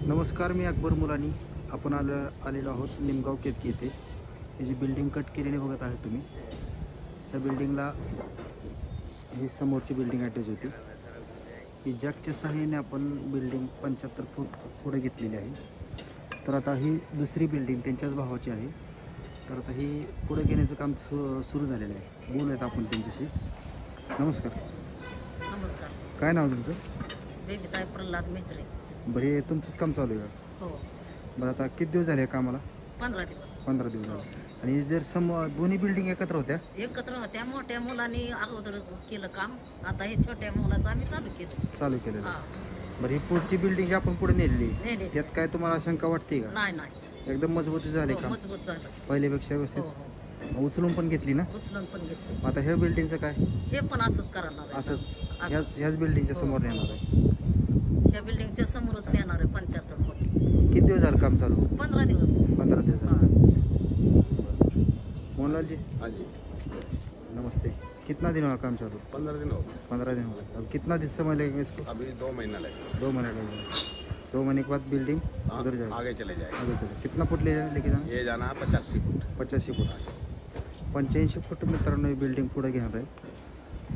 नमस्कार, मी अकबर मुलानी. आपण आलेलो आहोत निमगाव केतकी येथे. ही जी बिल्डिंग कट केलेली बघत आहे तुम्ही, त्या बिल्डिंगला ही समोरची बिल्डिंग अटॅच होती. ही जॅकच्या सहाय्याने आपण बिल्डिंग 75 फूट पुढे घेतलेली आहे. तर आता ही दुसरी बिल्डिंग त्यांच्याच भावाची आहे. तर आता ही पुढे घेण्याचं काम सुरू झालेलं आहे. बोलूयात आपण त्यांच्याशी. नमस्कार. नमस्कार. काय नाव तुमचं? बेबीताई प्रल्हाद मेत्रे. बरं, हे तुमचंच काम चालू आहे का? हो, बरं, आता किती दिवस झाले कामाला? 15 दिवस. 15 दिवस झाले. आणि जर दोन्ही बिल्डिंग एकत्र होत्या? एकत्र होत्या. मोठ्या मुलांनी अगोदर केलं काम, आता हे छोट्या मुलाचं आम्ही चालू केलं. हा. बरं, ही पुढची बिल्डिंग आपण पुढे नेली, नेली. त्यात काय तुम्हाला शंका वाटते का? नाही, एकदम मजबूत झाले हो, का? मजबूत झालं. पहिल्यापेक्षा हो व्यवस्थित हो, उचलून पण घेतली ना? उचलून पण घेतलं. आता ह्या बिल्डिंगचं काय? हे पण असंच करणार आहे. असंच ह्याच बिल्डिंगच्या हो, समोर हो. नेणार आहे. ह्या बिल्डिंगच्या समोरच नेणार आहे 75 फूट. किती दिवस झालं काम चालू? 15 दिवस. 15 दिवस हाँ। झाले. मोहनलाल जी, हाँ जी, नमस्ते. कितना दिन हुआ काम चालू? 15 दिन हो गए। 15 दिन हो गए. अब कितना दिन समय लगेगा इसको? अभी 2 महीना लगेगा। 2 महीने लगेगा. 2 महीने के बाद बिल्डिंग हाँ, उधर जाएगा, आगे चले जाएगा। आगे चले. कितना फुट लेके जाना? ये जाना है 85 फुट। 85 फूट. 85 फूट मित्रांनो ही बिल्डिंग पुढे घेणार आहे.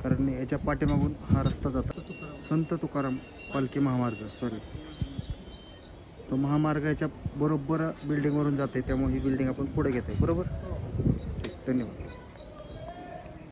कारण याच्या पाठीमागून हा रस्ता जातो, संत तुकाराम पालखी महामार्ग. तो महामार्गाच्या बरोबर बिल्डिंगवरून जाते, त्यामुळे ही बिल्डिंग आपण पुढे घेतोय. बरोबर. हो. ठीक, धन्यवाद.